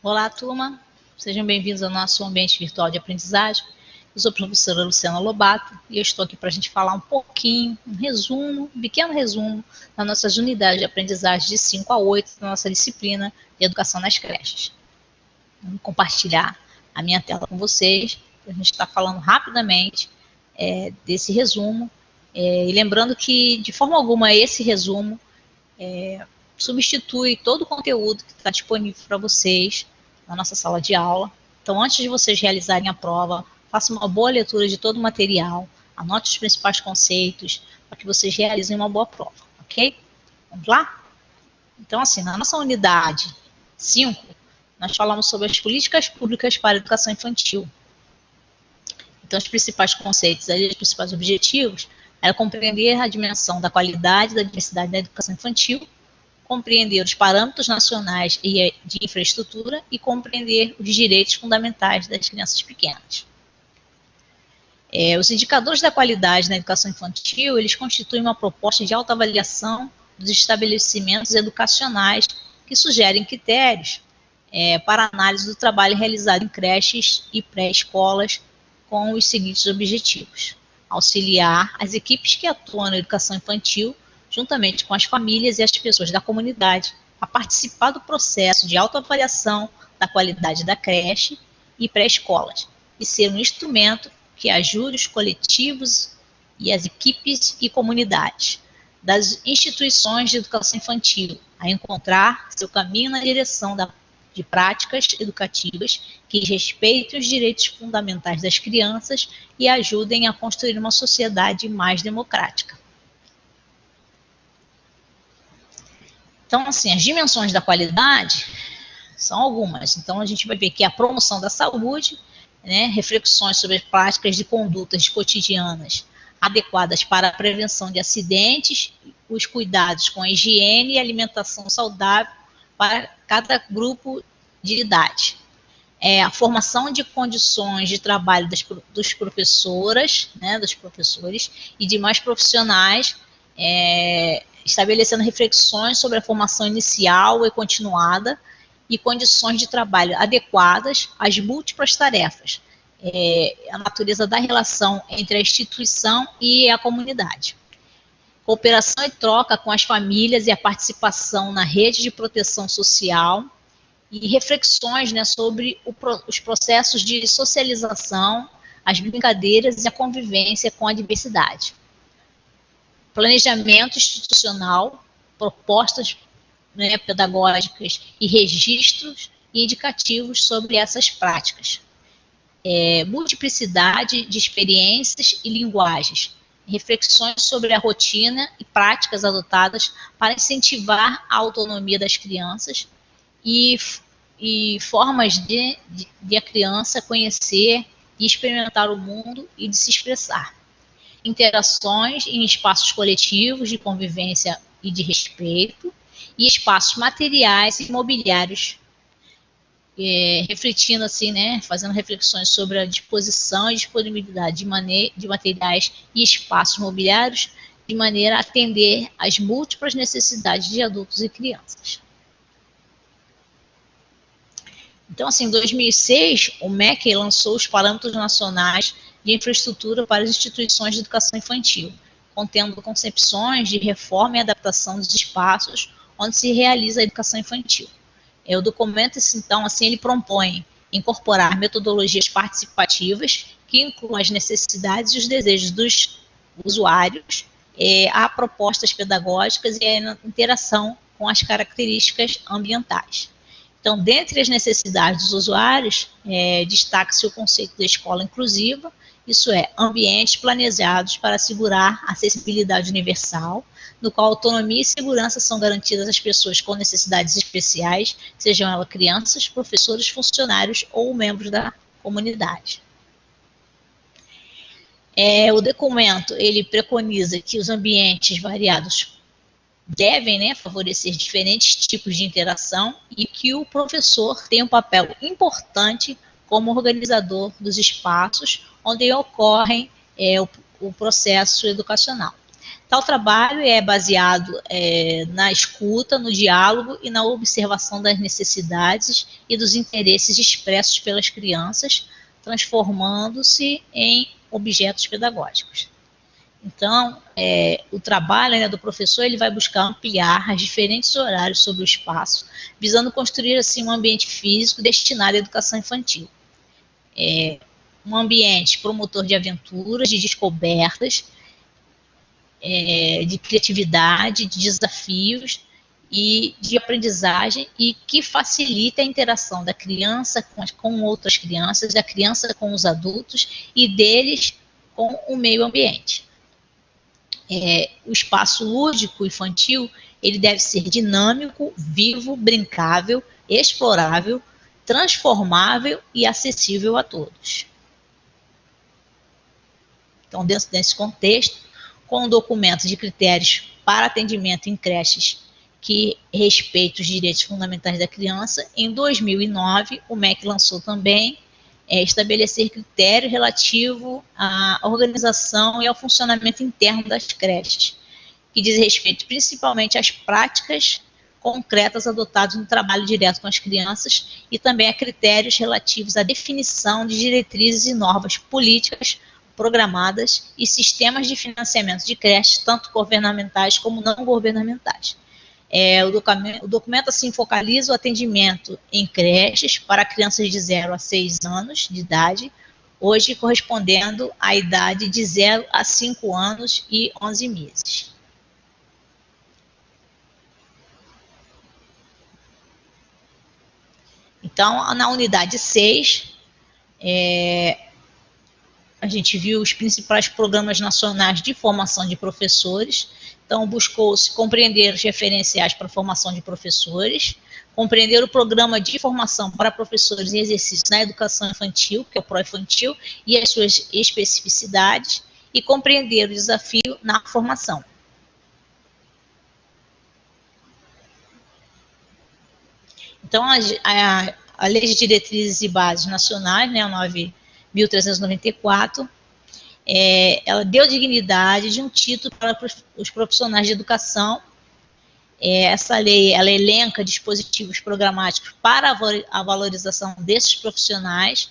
Olá, turma. Sejam bem-vindos ao nosso ambiente virtual de aprendizagem. Eu sou a professora Luciana Lobato e eu estou aqui para a gente falar um pouquinho, um pequeno resumo das nossas unidades de aprendizagem de 5 a 8 da nossa disciplina de educação nas creches. Vou compartilhar a minha tela com vocês, para a gente estar falando rapidamente desse resumo. E lembrando que, de forma alguma, esse resumo substitui todo o conteúdo que está disponível para vocês na nossa sala de aula. Então, antes de vocês realizarem a prova, façam uma boa leitura de todo o material, anote os principais conceitos, para que vocês realizem uma boa prova, ok? Vamos lá? Então, assim, na nossa unidade 5, nós falamos sobre as políticas públicas para a educação infantil. Então, os principais conceitos, os principais objetivos, era compreender a dimensão da qualidade e da diversidade da educação infantil, compreender os parâmetros nacionais de infraestrutura e compreender os direitos fundamentais das crianças pequenas. Os indicadores da qualidade na educação infantil, eles constituem uma proposta de autoavaliação dos estabelecimentos educacionais que sugerem critérios para análise do trabalho realizado em creches e pré-escolas com os seguintes objetivos: auxiliar as equipes que atuam na educação infantil juntamente com as famílias e as pessoas da comunidade, a participar do processo de autoavaliação da qualidade da creche e pré-escolas, e ser um instrumento que ajude os coletivos e as equipes e comunidades das instituições de educação infantil a encontrar seu caminho na direção de práticas educativas que respeitem os direitos fundamentais das crianças e ajudem a construir uma sociedade mais democrática. Então, assim, as dimensões da qualidade são algumas. Então, a gente vai ver que a promoção da saúde, reflexões sobre as práticas de condutas cotidianas adequadas para a prevenção de acidentes, os cuidados com a higiene e alimentação saudável para cada grupo de idade. A formação de condições de trabalho dos professoras, dos professores e demais profissionais, estabelecendo reflexões sobre a formação inicial e continuada e condições de trabalho adequadas às múltiplas tarefas, a natureza da relação entre a instituição e a comunidade. Cooperação e troca com as famílias e a participação na rede de proteção social e reflexões sobre os processos de socialização, as brincadeiras e a convivência com a diversidade. Planejamento institucional, propostas pedagógicas e registros indicativos sobre essas práticas. Multiplicidade de experiências e linguagens, reflexões sobre a rotina e práticas adotadas para incentivar a autonomia das crianças e formas de a criança conhecer e experimentar o mundo e de se expressar. Interações em espaços coletivos de convivência e de respeito, e espaços materiais e imobiliários, refletindo assim, fazendo reflexões sobre a disposição e disponibilidade de materiais e espaços imobiliários, de maneira a atender às múltiplas necessidades de adultos e crianças. Então, assim, em 2006, o MEC lançou os Parâmetros Nacionais de Infraestrutura para as Instituições de Educação Infantil, contendo concepções de reforma e adaptação dos espaços onde se realiza a educação infantil. O documento, então, assim, ele propõe incorporar metodologias participativas que incluam as necessidades e os desejos dos usuários, a propostas pedagógicas e a interação com as características ambientais. Então, dentre as necessidades dos usuários, destaca-se o conceito da escola inclusiva, isso é, ambientes planejados para assegurar acessibilidade universal, no qual autonomia e segurança são garantidas às pessoas com necessidades especiais, sejam elas crianças, professores, funcionários ou membros da comunidade. O documento, ele preconiza que os ambientes variados devem favorecer diferentes tipos de interação e que o professor tem um papel importante como organizador dos espaços onde ocorrem o processo educacional. Tal trabalho é baseado na escuta, no diálogo e na observação das necessidades e dos interesses expressos pelas crianças, transformando-se em objetos pedagógicos. Então, o trabalho, né, do professor, ele vai buscar ampliar os diferentes horários sobre o espaço, visando construir assim um ambiente físico destinado à educação infantil. Um ambiente promotor de aventuras, de descobertas, de criatividade, de desafios e de aprendizagem, e que facilita a interação da criança com outras crianças, da criança com os adultos e deles com o meio ambiente. O espaço lúdico infantil, ele deve ser dinâmico, vivo, brincável, explorável, transformável e acessível a todos. Então, dentro desse contexto, com o documento de critérios para atendimento em creches que respeitam os direitos fundamentais da criança, em 2009, o MEC lançou também estabelecer critérios relativos à organização e ao funcionamento interno das creches, que diz respeito principalmente às práticas concretas adotadas no trabalho direto com as crianças e também a critérios relativos à definição de diretrizes e normas políticas programadas e sistemas de financiamento de creches, tanto governamentais como não governamentais. O documento assim focaliza o atendimento em creches para crianças de 0 a 6 anos de idade, hoje correspondendo à idade de 0 a 5 anos e 11 meses. Então, na unidade 6, a gente viu os principais programas nacionais de formação de professores. Então, buscou-se compreender os referenciais para a formação de professores, compreender o programa de formação para professores em exercício na educação infantil, que é o pró-infantil, e as suas especificidades, e compreender o desafio na formação. Então, a Lei de Diretrizes e Bases Nacionais, né, a 9.394, ela deu dignidade de um título para os profissionais de educação. Essa lei, ela elenca dispositivos programáticos para a valorização desses profissionais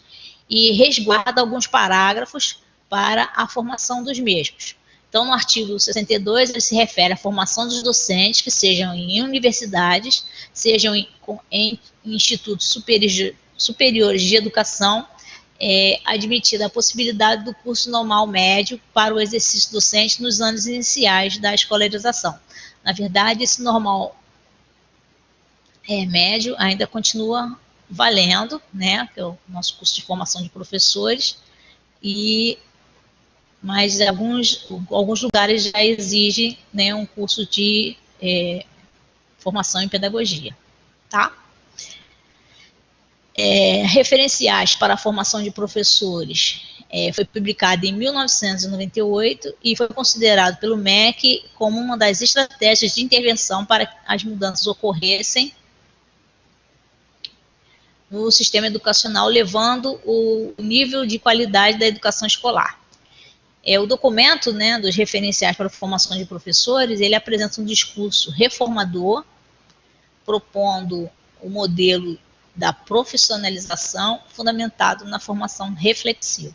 e resguarda alguns parágrafos para a formação dos mesmos. Então, no artigo 62, ele se refere à formação dos docentes, que sejam em universidades, sejam em institutos superiores de educação, admitida a possibilidade do curso normal médio para o exercício docente nos anos iniciais da escolarização. Na verdade, esse normal médio ainda continua valendo, né, que é o nosso curso de formação de professores, mas alguns lugares já exigem, né, um curso de formação em pedagogia, tá? Referenciais para a formação de professores foi publicado em 1998 e foi considerado pelo MEC como uma das estratégias de intervenção para que as mudanças ocorressem no sistema educacional, levando o nível de qualidade da educação escolar. O documento, né, dos referenciais para a formação de professores, ele apresenta um discurso reformador, propondo o modelo da profissionalização fundamentado na formação reflexiva.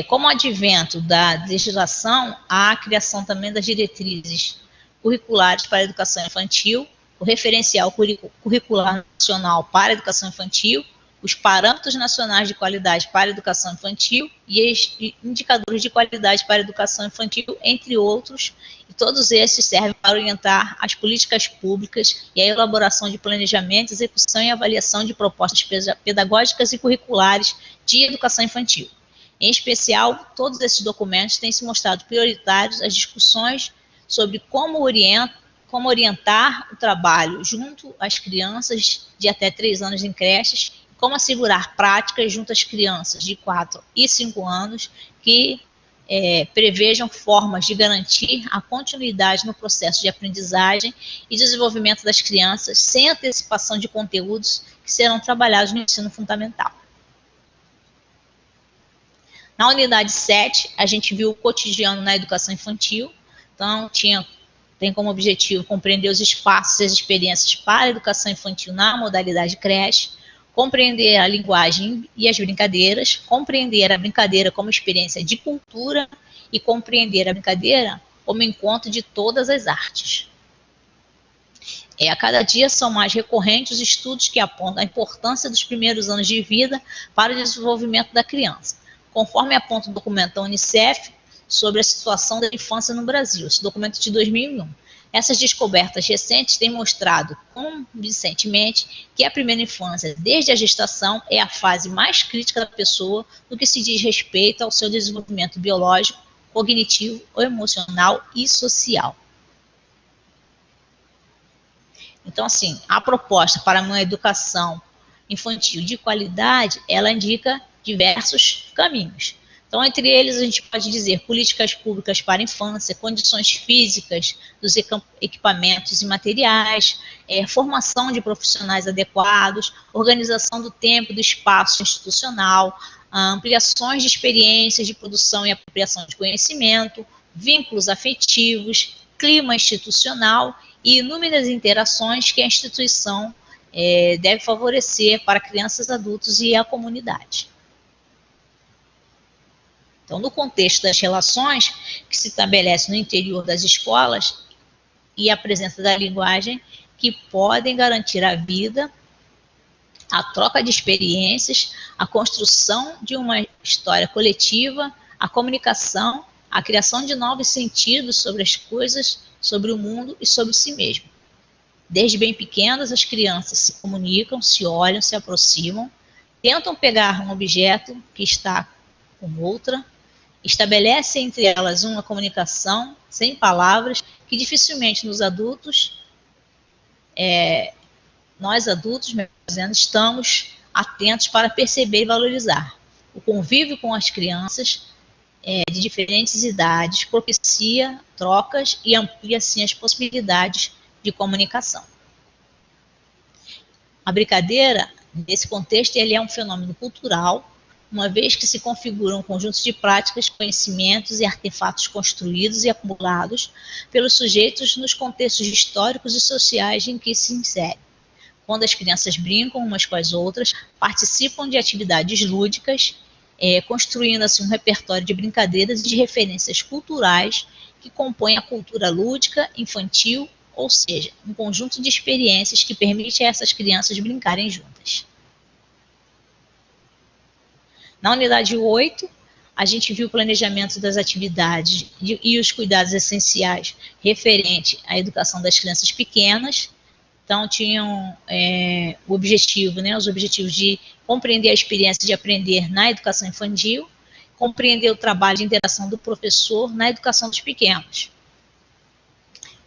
Como advento da legislação, há a criação também das diretrizes curriculares para a educação infantil, o referencial curricular nacional para a educação infantil, os parâmetros nacionais de qualidade para a educação infantil e os indicadores de qualidade para a educação infantil, entre outros, e todos esses servem para orientar as políticas públicas e a elaboração de planejamento, execução e avaliação de propostas pedagógicas e curriculares de educação infantil. Em especial, todos esses documentos têm se mostrado prioritários às discussões sobre como orientar o trabalho junto às crianças de até 3 anos em creches, como assegurar práticas junto às crianças de 4 e 5 anos que prevejam formas de garantir a continuidade no processo de aprendizagem e desenvolvimento das crianças, sem antecipação de conteúdos que serão trabalhados no ensino fundamental. Na unidade 7, a gente viu o cotidiano na educação infantil. Então, tem como objetivo compreender os espaços e as experiências para a educação infantil na modalidade creche, compreender a linguagem e as brincadeiras, compreender a brincadeira como experiência de cultura e compreender a brincadeira como encontro de todas as artes. A cada dia são mais recorrentes os estudos que apontam a importância dos primeiros anos de vida para o desenvolvimento da criança, conforme aponta o documento da Unicef sobre a situação da infância no Brasil, esse documento de 2001. Essas descobertas recentes têm mostrado convincentemente que a primeira infância, desde a gestação, é a fase mais crítica da pessoa no que se diz respeito ao seu desenvolvimento biológico, cognitivo, emocional e social. Então, assim, a proposta para uma educação infantil de qualidade, ela indica diversos caminhos. Então, entre eles, a gente pode dizer políticas públicas para a infância, condições físicas dos equipamentos e materiais, formação de profissionais adequados, organização do tempo e do espaço institucional, ampliações de experiências de produção e apropriação de conhecimento, vínculos afetivos, clima institucional e inúmeras interações que a instituição deve favorecer para crianças, adultos e a comunidade. Então, no contexto das relações que se estabelece no interior das escolas e a presença da linguagem que podem garantir a vida, a troca de experiências, a construção de uma história coletiva, a comunicação, a criação de novos sentidos sobre as coisas, sobre o mundo e sobre si mesmo. Desde bem pequenas, as crianças se comunicam, se olham, se aproximam, tentam pegar um objeto que está com outra, estabelecem entre elas uma comunicação sem palavras que dificilmente nos adultos, nós adultos, estamos atentos para perceber e valorizar. O convívio com as crianças de diferentes idades propicia trocas e amplia, assim, as possibilidades de comunicação. A brincadeira, nesse contexto, ele é um fenômeno cultural, uma vez que se configuram conjuntos de práticas, conhecimentos e artefatos construídos e acumulados pelos sujeitos nos contextos históricos e sociais em que se inserem. Quando as crianças brincam umas com as outras, participam de atividades lúdicas, construindo assim um repertório de brincadeiras e de referências culturais que compõem a cultura lúdica infantil, ou seja, um conjunto de experiências que permite a essas crianças brincarem juntas. Na unidade 8, a gente viu o planejamento das atividades e os cuidados essenciais referente à educação das crianças pequenas. Então, tinham o objetivo, os objetivos de compreender a experiência de aprender na educação infantil, compreender o trabalho de interação do professor na educação dos pequenos.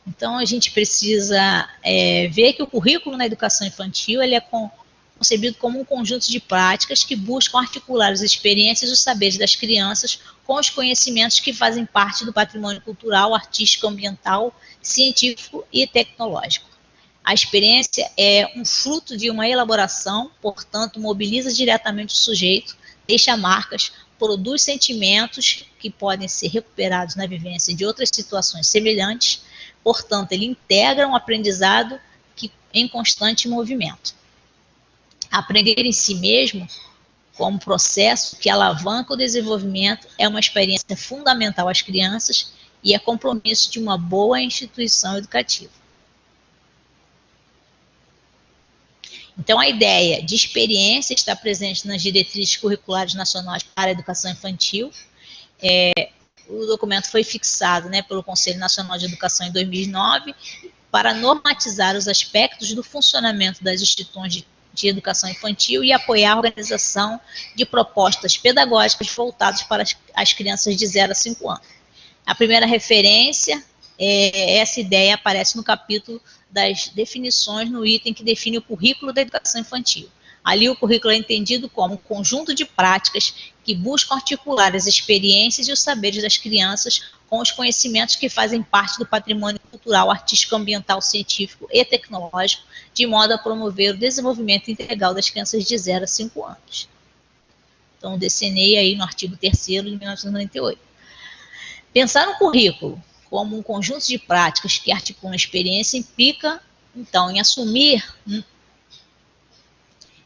Então, a gente precisa ver que o currículo na educação infantil ele é concebido como um conjunto de práticas que buscam articular as experiências e os saberes das crianças com os conhecimentos que fazem parte do patrimônio cultural, artístico, ambiental, científico e tecnológico. A experiência é um fruto de uma elaboração, portanto, mobiliza diretamente o sujeito, deixa marcas, produz sentimentos que podem ser recuperados na vivência de outras situações semelhantes, portanto, ele integra um aprendizado em constante movimento. Aprender em si mesmo, como processo que alavanca o desenvolvimento, é uma experiência fundamental às crianças e é compromisso de uma boa instituição educativa. Então, a ideia de experiência está presente nas diretrizes curriculares nacionais para a educação infantil. O documento foi fixado pelo Conselho Nacional de Educação em 2009 para normatizar os aspectos do funcionamento das instituições de educação infantil e apoiar a organização de propostas pedagógicas voltadas para as crianças de 0 a 5 anos. A primeira referência, essa ideia aparece no capítulo das definições, no item que define o currículo da educação infantil. Ali o currículo é entendido como um conjunto de práticas que buscam articular as experiências e os saberes das crianças com os conhecimentos que fazem parte do patrimônio cultural, artístico, ambiental, científico e tecnológico, de modo a promover o desenvolvimento integral das crianças de 0 a 5 anos. Então, desenhei aí no artigo 3º de 1998. Pensar no currículo como um conjunto de práticas que articulam a experiência implica, então, em assumir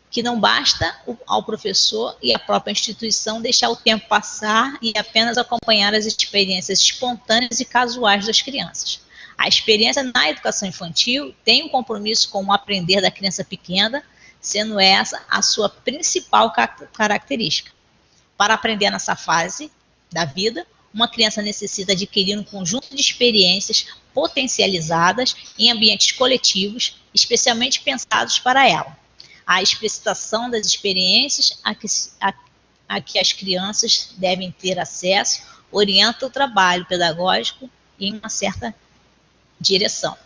que não basta ao professor e à própria instituição deixar o tempo passar e apenas acompanhar as experiências espontâneas e casuais das crianças. A experiência na educação infantil tem um compromisso com o aprender da criança pequena, sendo essa a sua principal característica. Para aprender nessa fase da vida, uma criança necessita adquirir um conjunto de experiências potencializadas em ambientes coletivos, especialmente pensados para ela. A explicitação das experiências a que as crianças devem ter acesso orienta o trabalho pedagógico em uma certa direção.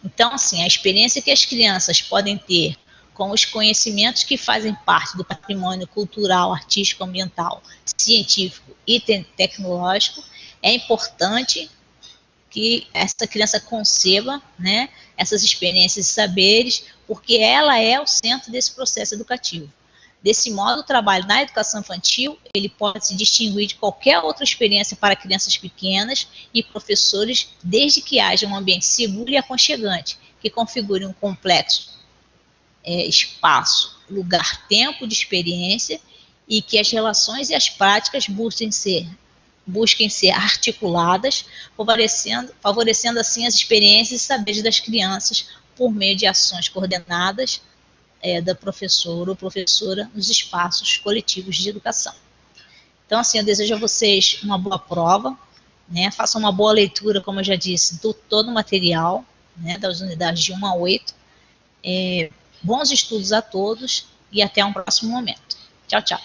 Então, assim, a experiência que as crianças podem ter com os conhecimentos que fazem parte do patrimônio cultural, artístico, ambiental, científico e tecnológico, é importante que essa criança conceba, né, essas experiências e saberes, porque ela é o centro desse processo educativo. Desse modo, o trabalho na educação infantil, ele pode se distinguir de qualquer outra experiência para crianças pequenas e professores, desde que haja um ambiente seguro e aconchegante, que configure um complexo espaço, lugar, tempo de experiência e que as relações e as práticas busquem ser articuladas, favorecendo assim as experiências e saberes das crianças por meio de ações coordenadas da professora ou professora nos espaços coletivos de educação. Então, assim, eu desejo a vocês uma boa prova, né? Façam uma boa leitura, como eu já disse, do todo o material, né, das unidades de 1 a 8. Bons estudos a todos e até um próximo momento. Tchau, tchau.